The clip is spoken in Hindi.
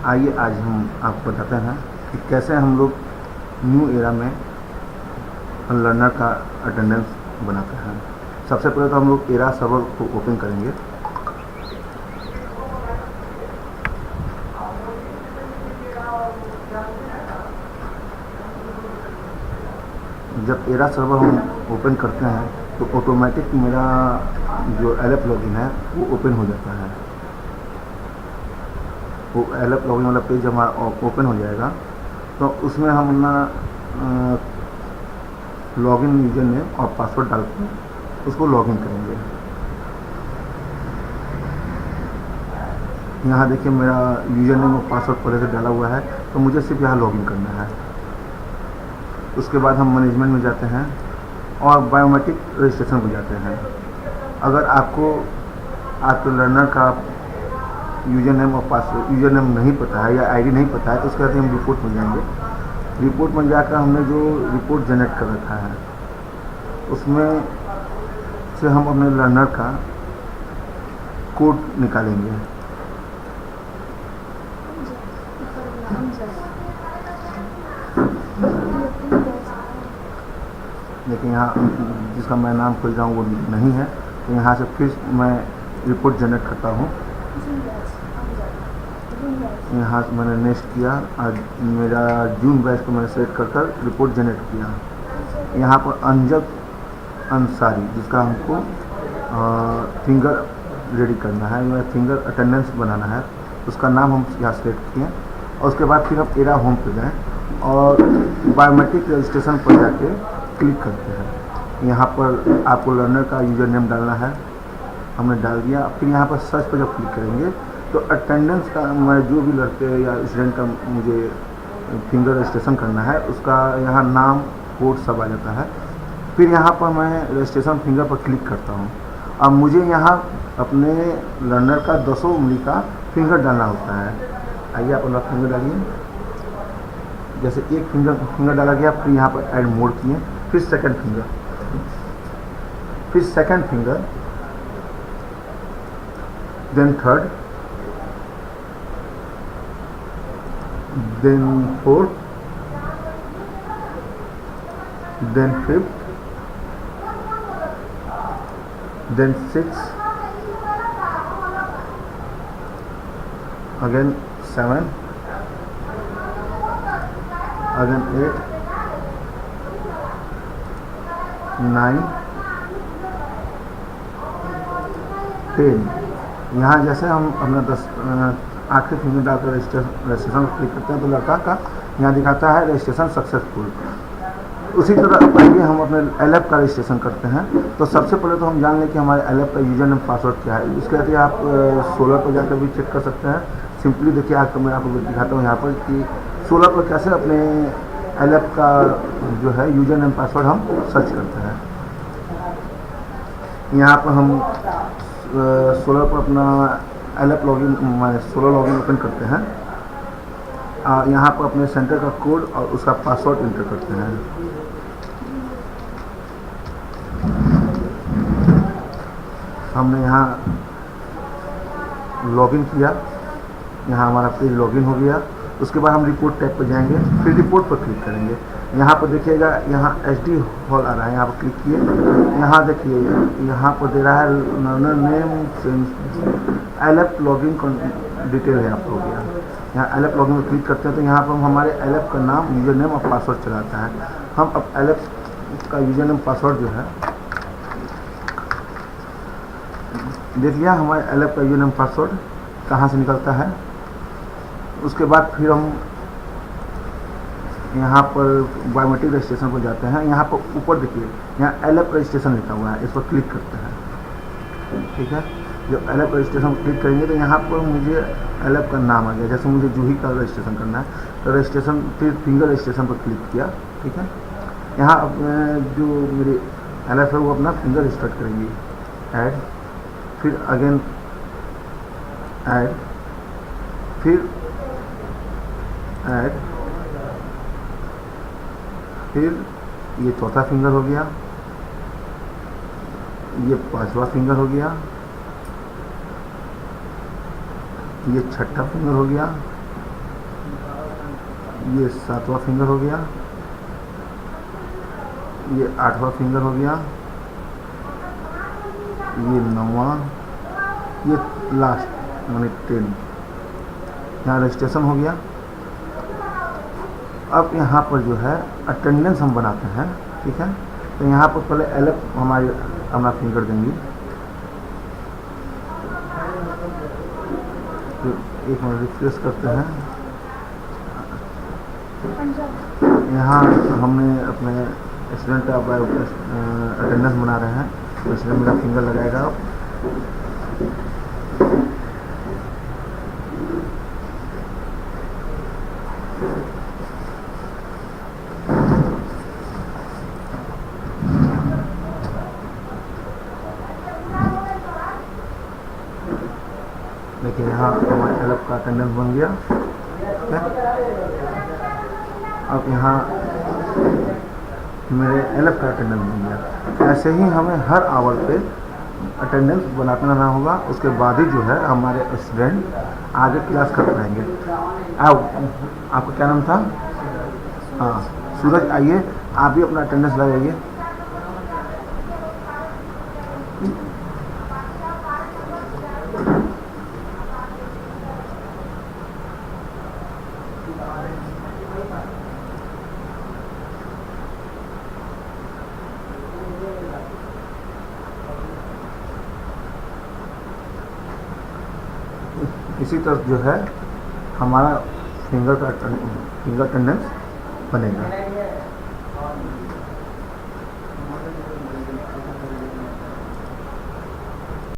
आइए आज हम आपको बताते हैं कि कैसे हम लोग न्यू एरा में लर्नर का अटेंडेंस बनाते हैं। सबसे पहले तो हम लोग एरा सर्वर को ओपन करेंगे। जब एरा सर्वर हम ओपन करते हैं तो ऑटोमेटिक मेरा जो एलएफ लॉगिन है वो ओपन हो जाता है। वो एलएफ लॉगिन वाला पेज हमारा ओपन हो जाएगा तो उसमें हम अपना लॉगिन यूजर नेम और पासवर्ड डाल के उसको लॉगिन करेंगे। यहाँ देखिए मेरा यूजर नेम और पासवर्ड पहले से डाला हुआ है तो मुझे सिर्फ यहाँ लॉगिन करना है। उसके बाद हम मैनेजमेंट में जाते हैं और बायोमेट्रिक रजिस्ट्रेशन पर जाते हैं। अगर आपको आपके लर्नर का यूजर नेम और पासवर्ड यूजर नेम नहीं पता है या आईडी नहीं पता है तो उसके बाद हम रिपोर्ट में जाएंगे। रिपोर्ट में जाकर हमने जो रिपोर्ट जनरेट कर रखा है उसमें से हम अपने लर्नर का कोड निकालेंगे। लेकिन यहाँ जिसका मैं नाम खोज रहा हूँ वो नहीं है तो यहाँ से फिर मैं रिपोर्ट जनरेट करता हूँ। यहाँ से मैंने नेक्स्ट किया और मेरा जून बैच को मैंने सेलेक्ट कर रिपोर्ट जनरेट किया। यहाँ पर अंजब अंसारी जिसका हमको फिंगर रेडी करना है या फिंगर अटेंडेंस बनाना है उसका नाम हम यहाँ सेलेक्ट किए और उसके बाद फिर हम एरा होम पे गए और बायोमेट्रिक रजिस्ट्रेशन पर जाके क्लिक करते हैं। यहाँ पर आपको लर्नर का यूजर नेम डालना है, हमने डाल दिया। फिर यहाँ पर सर्च पर जब क्लिक करेंगे तो अटेंडेंस का मैं जो भी लड़के या स्टूडेंट का मुझे फिंगर रजिस्ट्रेशन करना है उसका यहाँ नाम कोड सब आ जाता है। फिर यहाँ पर मैं रजिस्ट्रेशन फिंगर पर क्लिक करता हूँ। अब मुझे यहाँ अपने लर्नर का 200 उंगली का फिंगर डालना होता है। आइए आप अपना फिंगर डालिए। जैसे एक फिंगर डाला गया फिर यहाँ पर ऐड मोड किए, फिर सेकंड फिंगर, फिर second finger, then third, then fourth, then fifth, then six, again 7, again 8, 9, 10। यहाँ जैसे हम अपना 10 आखिरी फिंगर डालकर रजिस्ट्रेशन क्लिक करते हैं तो लड़का का यहाँ दिखाता है रजिस्ट्रेशन सक्सेसफुल। उसी तरह आइए हम अपने एलएफ का रजिस्ट्रेशन करते हैं। तो सबसे पहले तो हम जान लें कि हमारे एलएफ का यूजर नेम पासवर्ड क्या है। इसके लिए आप 16 पर जाकर भी चेक कर सकते हैं। सिंपली देखिए आपको मैं आपको दिखाता हूँ यहाँ पर कि 16 पर कैसे अपने एलएफ का जो है यूजर नेम पासवर्ड हम सर्च करते हैं। यहाँ पर हम 16 पर अपना एलएफ लॉगिन 16 लॉगिन ओपन करते हैं। यहाँ पर अपने सेंटर का कोड और उसका पासवर्ड इंटर करते हैं। हमने यहाँ लॉगिन किया, यहाँ हमारा पेज लॉगिन हो गया। उसके बाद हम रिपोर्ट टैब पर जाएंगे, फिर रिपोर्ट पर क्लिक करेंगे। यहाँ पर देखिएगा यहाँ एचडी हॉल आ रहा है, यहाँ पर क्लिक किए। यहाँ देखिए यहाँ पर दे रहा है learner name LF login detail है आप हो गया। यहाँ एलएफ लॉगिन पर क्लिक करते हैं तो यहाँ पर हमारे एलएफ का नाम, यूजर नेम और पासवर्ड चलाता है। हम अब एलएफ का यूजर नेम पासवर्ड जो है देख लिया। हमारे एलएफ का यूजर नेम पासवर्ड कहाँ से निकलता है। उसके बाद फिर हम यहाँ पर बायोमेट्रिक रजिस्ट्रेशन पर जाते हैं। यहाँ पर ऊपर देखिए यहाँ एलएफ रजिस्ट्रेशन लिखा हुआ है, इस पर क्लिक करते हैं। ठीक है, जब एलएफ रजिस्ट्रेशन पर क्लिक करेंगे तो यहाँ पर मुझे एलएफ का नाम आ गया। जैसे मुझे जूही का रजिस्ट्रेशन करना है तो रजिस्ट्रेशन फिर फिंगर रजिस्ट्रेशन पर क्लिक किया। ठीक है, यहाँ जो मेरी एलएफ है वो अपना फिंगर स्टार्ट करेंगी। ऐड, फिर अगेन ऐड, फिर ऐड, फिर ये चौथा फिंगर हो गया, ये पांचवा फिंगर हो गया, ये छठा फिंगर हो गया, ये 7वां फिंगर हो गया, ये 8वां फिंगर हो गया, ये 9वां, ये लास्ट माने 10। यहाँ रजिस्ट्रेशन हो गया। अब यहाँ पर जो है अटेंडेंस हम बनाते हैं, ठीक है। तो यहाँ पर पहले एलएफ हमारी अपना फिंगर देंगी, तो एक मिनट रिफ्रेश करते हैं। यहाँ हमने अपने स्टूडेंट का अटेंडेंस बना रहे हैं, तो इसलिए मेरा फिंगर लगाएगा। देखिए यहाँ हमारे एलएफ का अटेंडेंस बन गया, ठीक है। अब यहाँ मेरे एलएफ का अटेंडेंस बन गया। ऐसे ही हमें हर आवर पे अटेंडेंस बनाते रहना होगा, उसके बाद ही जो है हमारे स्टूडेंट आगे क्लास कर पाएंगे। आओ, आपका क्या नाम था? हाँ सूरज, आइए आप भी अपना अटेंडेंस लगाइए। इसी तरह जो है हमारा फिंगर अटेंडेंस बनेगा।